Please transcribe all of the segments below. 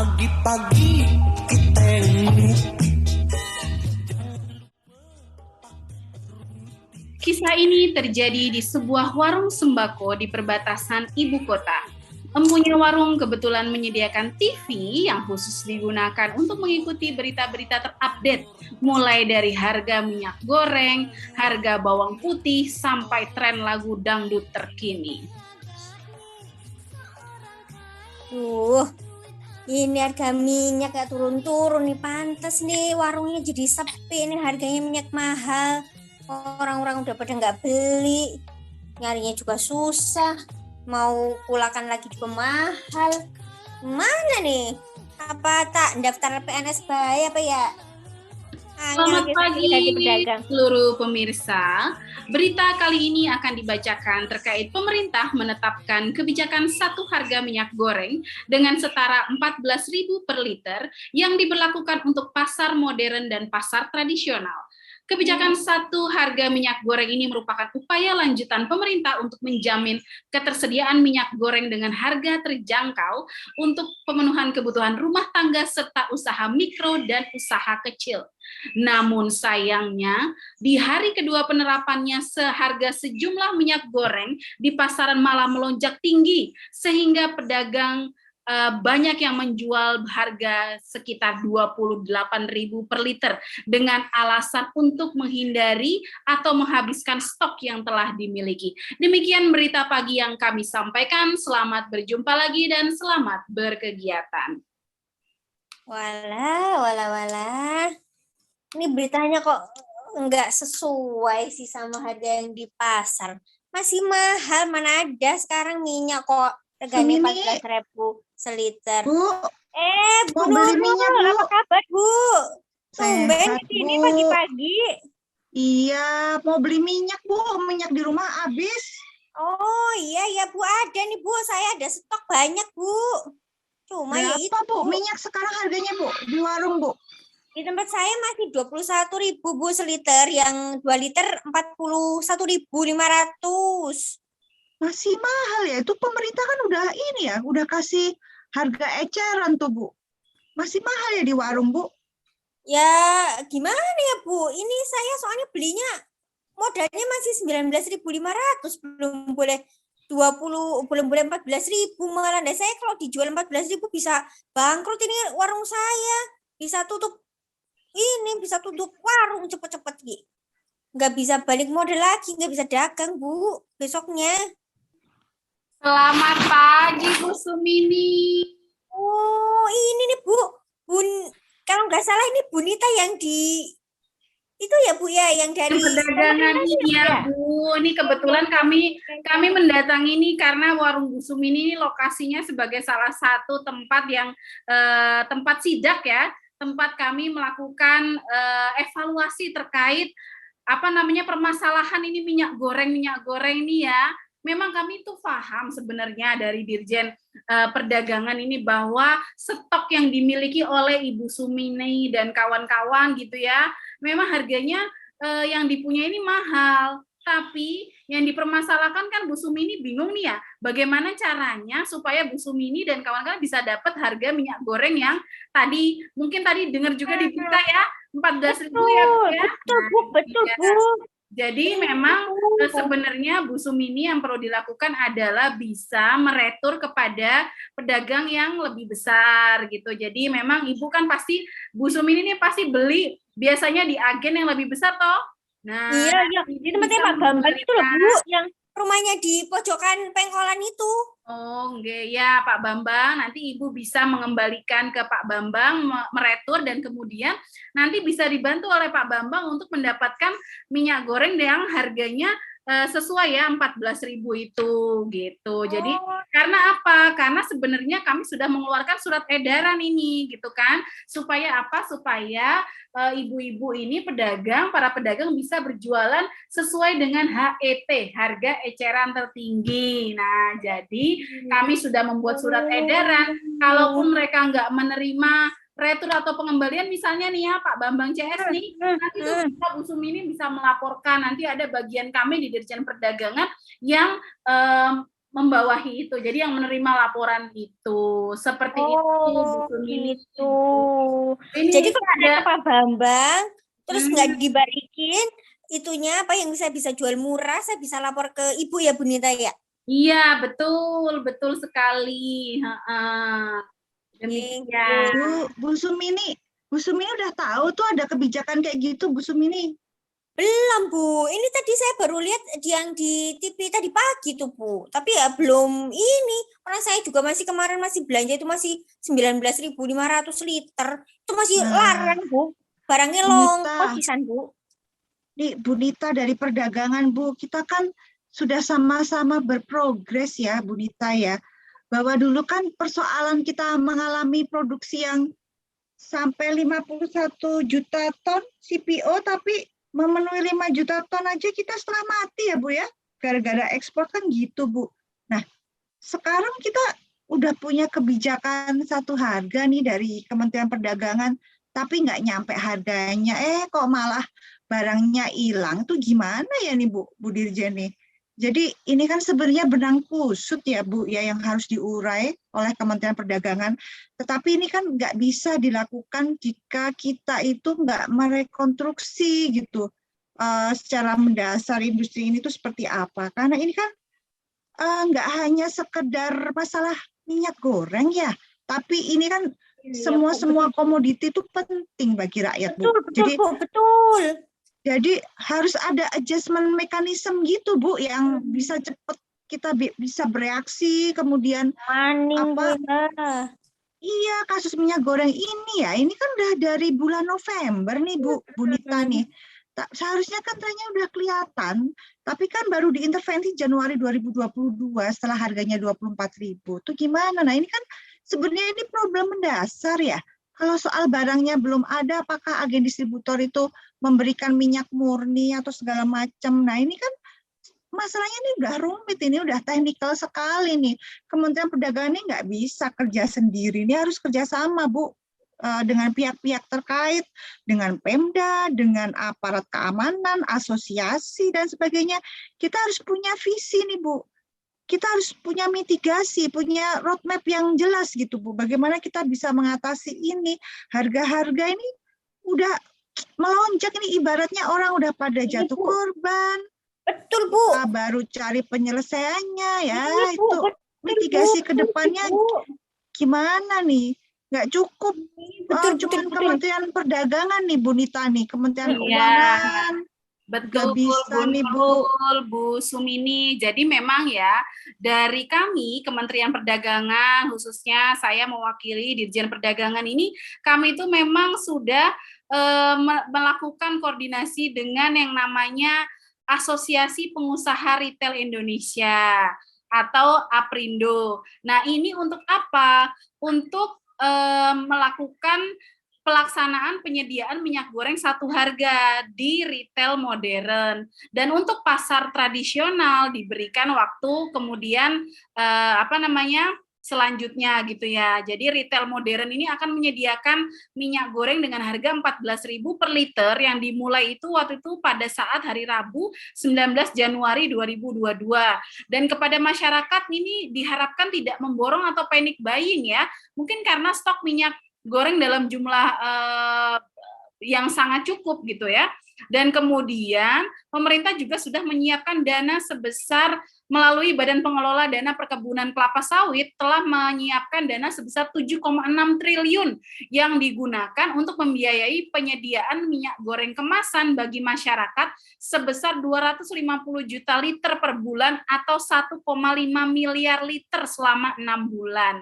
Pagi-pagi kita ngopi. Kisah ini terjadi di sebuah warung sembako di perbatasan ibu kota. Empunya warung kebetulan menyediakan TV yang khusus digunakan untuk mengikuti berita-berita terupdate, mulai dari harga minyak goreng, harga bawang putih, sampai tren lagu dangdut terkini. Ini harga minyak gak turun-turun nih, pantes nih warungnya jadi sepi nih, harganya minyak mahal. Orang-orang udah pada nggak beli, nyarinya juga susah, mau pulakan lagi juga mahal. Mana nih? Apa tak daftar PNS baik apa ya? Selamat pagi seluruh pemirsa. Berita kali ini akan dibacakan terkait pemerintah menetapkan kebijakan satu harga minyak goreng dengan setara 14.000 per liter yang diberlakukan untuk pasar modern dan pasar tradisional. Kebijakan satu harga minyak goreng ini merupakan upaya lanjutan pemerintah untuk menjamin ketersediaan minyak goreng dengan harga terjangkau untuk pemenuhan kebutuhan rumah tangga serta usaha mikro dan usaha kecil. Namun sayangnya, di hari kedua penerapannya seharga sejumlah minyak goreng di pasaran malah melonjak tinggi sehingga pedagang banyak yang menjual harga sekitar 28.000 per liter dengan alasan untuk menghindari atau menghabiskan stok yang telah dimiliki. Demikian berita pagi yang kami sampaikan. Selamat berjumpa lagi dan selamat berkegiatan. Walah. Ini beritanya kok nggak sesuai sih sama harga yang di pasar. Masih mahal, mana ada sekarang minyak kok reganya 14.000 seliter. Bu, Bu beli minyak, Bu. apa kabar, Bu? Tumben Sehat, ini Bu. pagi-pagi. Iya, mau beli minyak, Bu. Minyak di rumah habis. Oh iya Bu, ada nih Bu, saya ada stok banyak Bu. Cuma ya itu Berapa, Bu? Minyak sekarang harganya, Bu, di warung, Bu? Di tempat saya masih 21.000 Bu seliter, yang 2 liter 41.500. Masih mahal ya. Itu pemerintah kan udah ini ya, udah kasih harga eceran tuh, Bu. Masih mahal ya di warung, Bu? Ya gimana ya Bu, ini saya soalnya belinya modalnya masih 19.500, belum boleh 14.000 malah. Nah, saya kalau dijual 14.000 bisa bangkrut ini warung saya, bisa tutup warung cepet-cepet gitu. Nggak bisa balik modal lagi, nggak bisa dagang Bu besoknya. Selamat pagi Bu Sumini. Oh ini nih Bu, kalau nggak salah ini Bu Nita yang di itu ya Bu ya, yang dari perdagangan ini ya Bu. Ini kebetulan kami mendatangi ini karena warung Bu Sumini ini lokasinya sebagai salah satu tempat yang tempat sidak ya, tempat kami melakukan evaluasi terkait permasalahan ini minyak goreng ini ya. Memang kami tuh paham sebenarnya dari Dirjen Perdagangan ini bahwa stok yang dimiliki oleh Ibu Sumini dan kawan-kawan gitu ya, memang harganya yang dipunya ini mahal. Tapi yang dipermasalahkan kan Bu Sumini bingung nih ya, bagaimana caranya supaya Bu Sumini dan kawan-kawan bisa dapat harga minyak goreng yang mungkin tadi dengar juga di berita ya, 14.000 ya Bu ya. Betul Bu. Jadi memang sebenarnya Bu Sumini yang perlu dilakukan adalah bisa meretur kepada pedagang yang lebih besar gitu. Jadi memang Ibu kan pasti, Bu Sumini ini pasti beli biasanya di agen yang lebih besar toh. Nah, iya. Di tempatnya Pak Bambang itu loh Bu, yang rumahnya di pojokan pengkolan itu. Oh, enggak ya Pak Bambang, nanti Ibu bisa mengembalikan ke Pak Bambang meretur dan kemudian nanti bisa dibantu oleh Pak Bambang untuk mendapatkan minyak goreng yang harganya sesuai ya 14.000 itu gitu. Jadi karena apa? Karena sebenarnya kami sudah mengeluarkan surat edaran ini gitu kan, supaya apa? Supaya ibu-ibu ini para pedagang bisa berjualan sesuai dengan HET, harga eceran tertinggi. Nah, jadi kami sudah membuat surat edaran, kalaupun mereka nggak menerima retur atau pengembalian misalnya nih ya Pak Bambang CS nih, nanti tuh Bu Sumini bisa melaporkan, nanti ada bagian kami di Dirjen Perdagangan yang membawahi itu. Jadi yang menerima laporan itu seperti itu. Oh, Bu Sumini. gitu. Ini Jadi kalau ada ada Pak Bambang, terus nggak dibalikin, itunya apa yang saya bisa jual murah, saya bisa lapor ke Ibu ya, Bu Nita ya? Iya, betul, betul sekali. Demikian. Bu Sumini udah tahu tuh ada kebijakan kayak gitu, Bu Sumini? Belum, Bu. Ini tadi saya baru lihat yang di TV tadi pagi tuh, Bu. Tapi ya belum ini. Karena saya juga kemarin masih belanja itu masih 19.500 liter. Itu masih larang, Bu. Barangnya longkos pisan, Bu. Nih, Bu Nita dari perdagangan, Bu. Kita kan sudah sama-sama berprogres ya, Bu Nita ya. Bahwa dulu kan persoalan kita mengalami produksi yang sampai 51 juta ton CPO, tapi memenuhi 5 juta ton aja kita setengah mati ya, Bu ya. Gara-gara ekspor kan gitu, Bu. Nah, sekarang kita udah punya kebijakan satu harga nih dari Kementerian Perdagangan, tapi nggak nyampe harganya. Kok malah barangnya hilang tuh gimana ya nih, Bu Dirjen nih? Jadi ini kan sebenarnya benang kusut ya, Bu, ya, yang harus diurai oleh Kementerian Perdagangan. Tetapi ini kan nggak bisa dilakukan jika kita itu nggak merekonstruksi gitu secara mendasar industri ini tuh seperti apa. Karena ini kan nggak hanya sekedar masalah minyak goreng ya, tapi ini kan semua komoditi itu penting bagi rakyat, Bu. Betul. Jadi harus ada adjustment mechanism gitu, Bu, yang bisa cepat kita bisa bereaksi, kemudian iya, kasus minyak goreng ini ya, ini kan udah dari bulan November nih, Bu Nita nih. Seharusnya kan trennya udah kelihatan, tapi kan baru diintervensi Januari 2022 setelah harganya 24.000. Tuh gimana? Nah, ini kan sebenarnya ini problem mendasar ya. Kalau soal barangnya belum ada, apakah agen distributor itu memberikan minyak murni atau segala macam? Nah, ini kan masalahnya ini udah rumit, ini udah teknikal sekali nih. Kementerian Perdagangan ini nggak bisa kerja sendiri, ini harus kerjasama, Bu, dengan pihak-pihak terkait, dengan Pemda, dengan aparat keamanan, asosiasi, dan sebagainya. Kita harus punya visi nih, Bu. Kita harus punya mitigasi, punya roadmap yang jelas gitu, Bu. Bagaimana kita bisa mengatasi ini? Harga-harga ini udah melonjak, ini ibaratnya orang udah pada jatuh korban. Betul, Bu. Kita baru cari penyelesaiannya ya. Itu mitigasi ke depannya gimana nih? Nggak cukup. Betul. Kementerian Perdagangan nih, Bu Nita nih, Kementerian Keuangan. Betul, bisa nih, Bu. Bu Sumini. Jadi memang ya, dari kami Kementerian Perdagangan, khususnya saya mewakili Dirjen Perdagangan ini, kami itu memang sudah melakukan koordinasi dengan yang namanya Asosiasi Pengusaha Retail Indonesia atau APRindo. Nah, ini untuk apa? Untuk melakukan pelaksanaan penyediaan minyak goreng satu harga di retail modern, dan untuk pasar tradisional diberikan waktu kemudian selanjutnya gitu ya. Jadi retail modern ini akan menyediakan minyak goreng dengan harga 14.000 per liter yang dimulai itu waktu itu pada saat hari Rabu 19 Januari 2022. Dan kepada masyarakat ini diharapkan tidak memborong atau panic buying ya. Mungkin karena stok minyak goreng dalam jumlah yang sangat cukup gitu ya. Dan kemudian pemerintah juga sudah menyiapkan dana sebesar melalui Badan Pengelola Dana Perkebunan Kelapa Sawit telah menyiapkan dana sebesar 7,6 triliun yang digunakan untuk membiayai penyediaan minyak goreng kemasan bagi masyarakat sebesar 250 juta liter per bulan atau 1,5 miliar liter selama 6 bulan.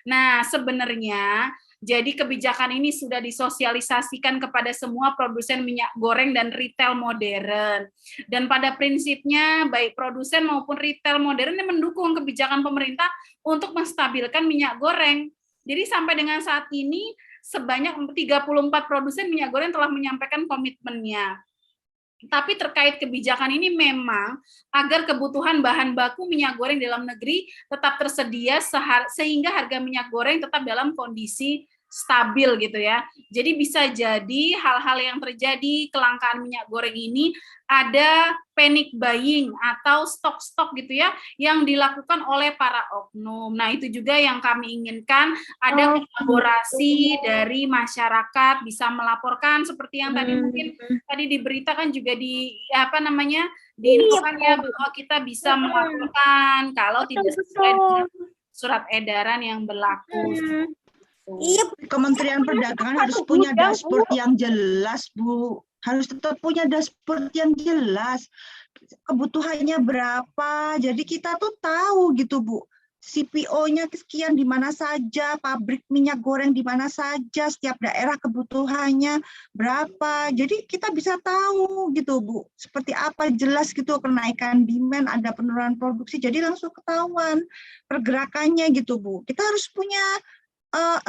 Nah, sebenarnya jadi kebijakan ini sudah disosialisasikan kepada semua produsen minyak goreng dan retail modern. Dan pada prinsipnya baik produsen maupun retail modern yang mendukung kebijakan pemerintah untuk menstabilkan minyak goreng. Jadi sampai dengan saat ini sebanyak 34 produsen minyak goreng telah menyampaikan komitmennya. Tapi terkait kebijakan ini memang agar kebutuhan bahan baku minyak goreng dalam negeri tetap tersedia sehingga harga minyak goreng tetap dalam kondisi stabil gitu ya. Jadi bisa jadi hal-hal yang terjadi kelangkaan minyak goreng ini ada panic buying atau stok-stok gitu ya yang dilakukan oleh para oknum. Nah, itu juga yang kami inginkan, ada kolaborasi dari masyarakat bisa melaporkan seperti yang tadi mungkin tadi diberitakan juga di diinfokan ya bahwa kita bisa melaporkan kalau tidak sesuai dengan surat edaran yang berlaku. Iya, Kementerian Perdagangan harus punya dashboard yang jelas, Bu. Harus tetap punya dashboard yang jelas. Kebutuhannya berapa? Jadi kita tuh tahu gitu, Bu. CPO-nya sekian di mana saja, pabrik minyak goreng di mana saja, setiap daerah kebutuhannya berapa. Jadi kita bisa tahu gitu, Bu. Seperti apa jelas gitu kenaikan demand, ada penurunan produksi. Jadi langsung ketahuan pergerakannya gitu, Bu. Kita harus punya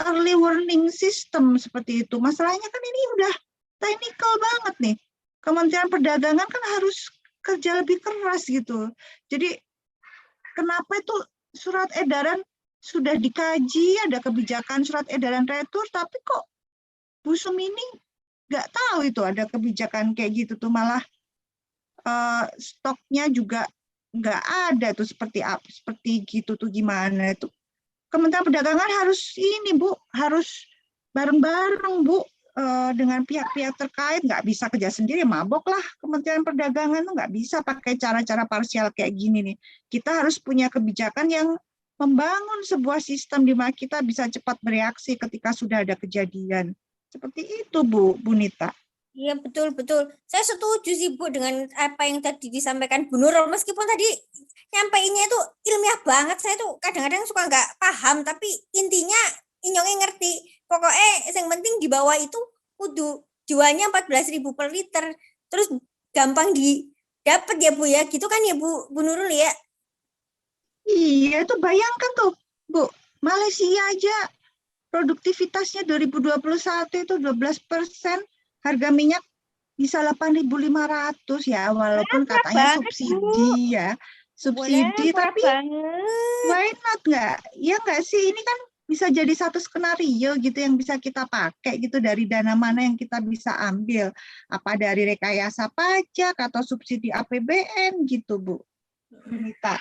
early warning system seperti itu. Masalahnya kan ini udah teknikal banget nih. Kementerian Perdagangan kan harus kerja lebih keras gitu. Jadi kenapa itu surat edaran sudah dikaji, ada kebijakan surat edaran retur, tapi kok Bu Sumini nggak tahu itu ada kebijakan kayak gitu tuh, malah stoknya juga nggak ada tuh seperti apa, seperti gitu tuh gimana itu. Kementerian Perdagangan harus ini, Bu, harus bareng-bareng, Bu, dengan pihak-pihak terkait. Nggak bisa kerja sendiri, mabok lah Kementerian Perdagangan tuh nggak bisa pakai cara-cara parsial kayak gini nih. Kita harus punya kebijakan yang membangun sebuah sistem di mana kita bisa cepat bereaksi ketika sudah ada kejadian. Seperti itu, Bu Nita. Iya, betul. Saya setuju sih, Bu, dengan apa yang tadi disampaikan Bu Nurul. Meskipun tadi nyampainya itu ilmiah banget, saya tuh kadang-kadang suka nggak paham, tapi intinya Inyongnya ngerti. Pokoknya yang penting di bawah itu kudu jualnya 14.000 per liter. Terus gampang didapat ya, Bu ya. Gitu kan ya, Bu Nurul ya? Iya, tuh bayangkan tuh, Bu. Malaysia aja produktivitasnya 2021 itu 12%, harga minyak bisa 8.500 ya, walaupun katanya subsidi ya. Subsidi, tapi why not nggak? Ya nggak sih, ini kan bisa jadi satu skenario gitu yang bisa kita pakai gitu, dari dana mana yang kita bisa ambil. Apa dari rekayasa pajak atau subsidi APBN gitu, Bu Nita.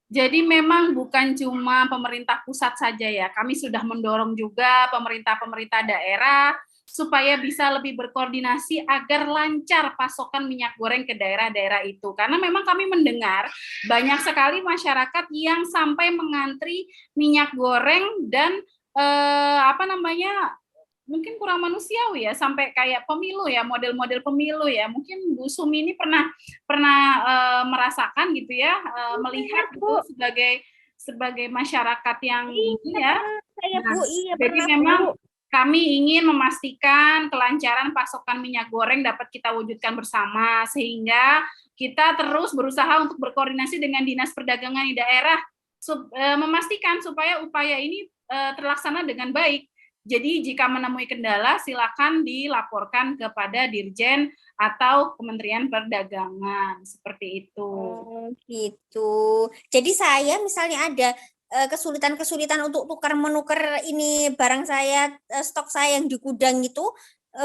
Jadi memang bukan cuma pemerintah pusat saja ya, kami sudah mendorong juga pemerintah-pemerintah daerah supaya bisa lebih berkoordinasi agar lancar pasokan minyak goreng ke daerah-daerah itu. Karena memang kami mendengar banyak sekali masyarakat yang sampai mengantri minyak goreng dan mungkin kurang manusiawi ya, sampai kayak pemilu ya, model-model pemilu ya. Mungkin Bu Sumi ini pernah merasakan gitu ya, melihat itu sebagai masyarakat yang ini ya. Jadi memang kami ingin memastikan kelancaran pasokan minyak goreng dapat kita wujudkan bersama, sehingga kita terus berusaha untuk berkoordinasi dengan Dinas Perdagangan di daerah, memastikan supaya upaya ini terlaksana dengan baik. Jadi jika menemui kendala, silakan dilaporkan kepada Dirjen atau Kementerian Perdagangan, seperti itu. Oh, gitu. Jadi saya misalnya ada kesulitan-kesulitan untuk tukar-menukar ini barang saya, stok saya yang di gudang itu,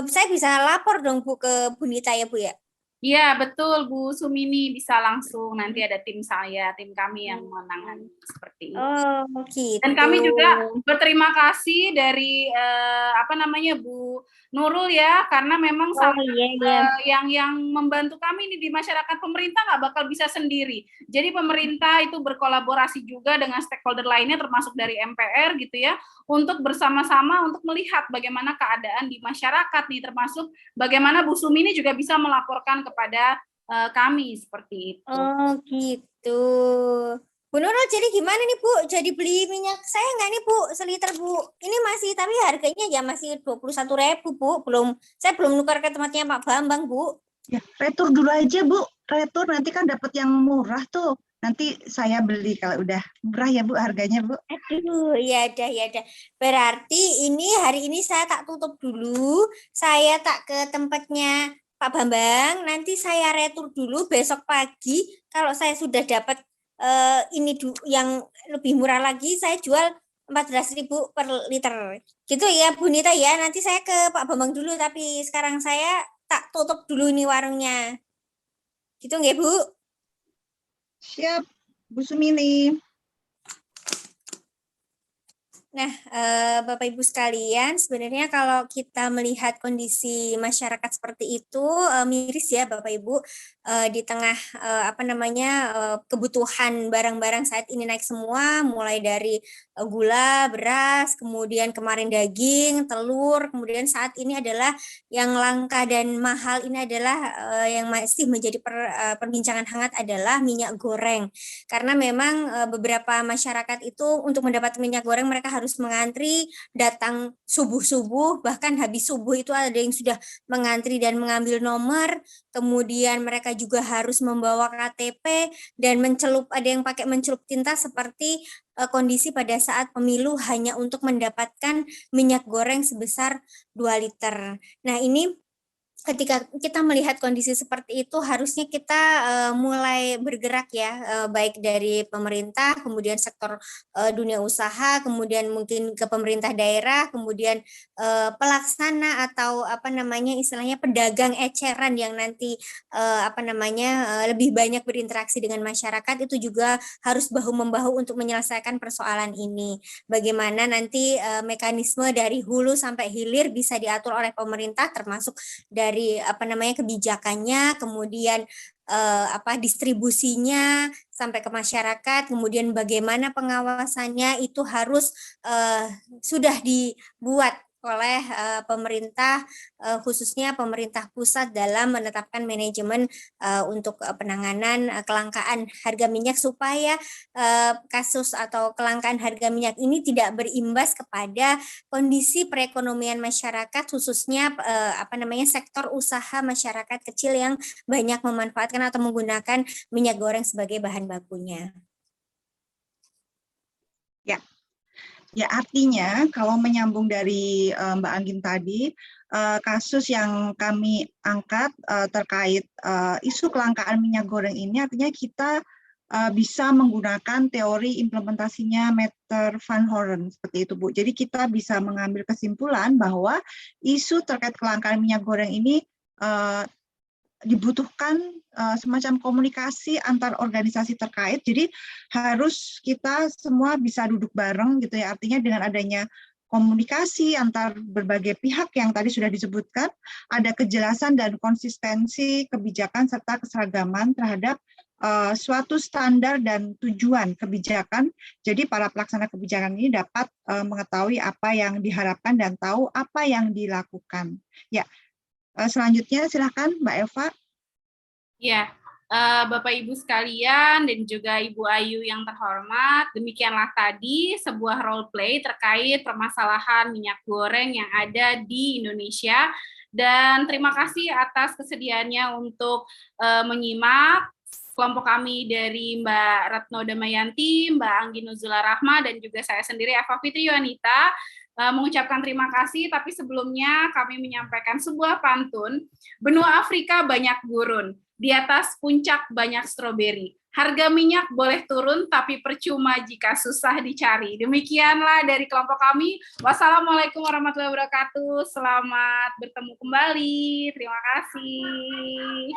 saya bisa lapor dong, Bu, ke Bu Nita ya, Bu ya? Iya, betul Bu Sumini, bisa langsung, nanti ada tim kami yang menangani seperti itu. Oh, gitu. Dan kami juga berterima kasih dari Bu Nurul ya, karena memang yang membantu kami ini di masyarakat, pemerintah nggak bakal bisa sendiri. Jadi pemerintah itu berkolaborasi juga dengan stakeholder lainnya, termasuk dari MPR gitu ya, untuk bersama-sama untuk melihat bagaimana keadaan di masyarakat nih, termasuk bagaimana Bu Sumi ini juga bisa melaporkan kepada kami seperti itu. Oh, gitu. Bu Nurul, jadi gimana nih, Bu? Jadi beli minyak saya nggak nih, Bu? Seliter, Bu. Ini masih, tapi harganya ya masih 21.000, Bu. Saya belum nukar ke tempatnya Pak Bambang, Bu. Ya, retur dulu aja, Bu. Retur nanti kan dapat yang murah tuh. Nanti saya beli kalau udah murah ya, Bu, harganya, Bu. Aduh, ya ada. Berarti hari ini saya tak tutup dulu. Saya tak ke tempatnya Pak Bambang. Nanti saya retur dulu besok pagi. Kalau saya sudah dapat yang lebih murah lagi, saya jual 14.000 per liter. Gitu ya Bu Nita ya. Nanti saya ke Pak Bambang dulu, tapi sekarang saya tak tutup dulu nih warungnya. Gitu nggih Bu? Siap, Bu Sumini. Nah, Bapak Ibu sekalian, sebenarnya kalau kita melihat kondisi masyarakat seperti itu miris ya Bapak Ibu, di tengah kebutuhan barang-barang saat ini naik semua, mulai dari gula, beras, kemudian kemarin daging, telur, kemudian saat ini adalah yang langka dan mahal ini adalah yang masih menjadi perbincangan hangat adalah minyak goreng. Karena memang beberapa masyarakat itu untuk mendapatkan minyak goreng mereka harus mengantri, datang subuh-subuh, bahkan habis subuh itu ada yang sudah mengantri dan mengambil nomor, kemudian mereka juga harus membawa KTP dan ada yang pakai mencelup tinta seperti kondisi pada saat pemilu hanya untuk mendapatkan minyak goreng sebesar 2 liter. Nah, ini ketika kita melihat kondisi seperti itu harusnya kita mulai bergerak ya, baik dari pemerintah, kemudian sektor dunia usaha, kemudian mungkin ke pemerintah daerah, kemudian pelaksana atau istilahnya pedagang eceran yang nanti lebih banyak berinteraksi dengan masyarakat, itu juga harus bahu-membahu untuk menyelesaikan persoalan ini. Bagaimana nanti mekanisme dari hulu sampai hilir bisa diatur oleh pemerintah, termasuk dari kebijakannya, kemudian distribusinya sampai ke masyarakat, kemudian bagaimana pengawasannya itu harus sudah dibuat oleh pemerintah, khususnya pemerintah pusat dalam menetapkan manajemen untuk penanganan kelangkaan harga minyak supaya kasus atau kelangkaan harga minyak ini tidak berimbas kepada kondisi perekonomian masyarakat, khususnya sektor usaha masyarakat kecil yang banyak memanfaatkan atau menggunakan minyak goreng sebagai bahan bakunya. Ya, artinya kalau menyambung dari Mbak Anggin tadi, kasus yang kami angkat terkait isu kelangkaan minyak goreng ini, artinya kita bisa menggunakan teori implementasinya Meter Van Horen, seperti itu Bu. Jadi kita bisa mengambil kesimpulan bahwa isu terkait kelangkaan minyak goreng ini dibutuhkan semacam komunikasi antar organisasi terkait. Jadi harus kita semua bisa duduk bareng gitu ya. Artinya dengan adanya komunikasi antar berbagai pihak yang tadi sudah disebutkan, ada kejelasan dan konsistensi kebijakan serta keseragaman terhadap suatu standar dan tujuan kebijakan. Jadi para pelaksana kebijakan ini dapat mengetahui apa yang diharapkan dan tahu apa yang dilakukan. Ya. Selanjutnya silakan Mbak Eva. Ya, Bapak Ibu sekalian dan juga Ibu Ayu yang terhormat, demikianlah tadi sebuah role play terkait permasalahan minyak goreng yang ada di Indonesia. Dan terima kasih atas kesediaannya untuk menyimak. Kelompok kami dari Mbak Retno Damayanti, Mbak Anggi Nuzula Rahma, dan juga saya sendiri Eva Fitri Yuanita mengucapkan terima kasih, tapi sebelumnya kami menyampaikan sebuah pantun. Benua Afrika banyak gurun, di atas puncak banyak stroberi. Harga minyak boleh turun, tapi percuma jika susah dicari. Demikianlah dari kelompok kami. Wassalamualaikum warahmatullahi wabarakatuh. Selamat bertemu kembali. Terima kasih.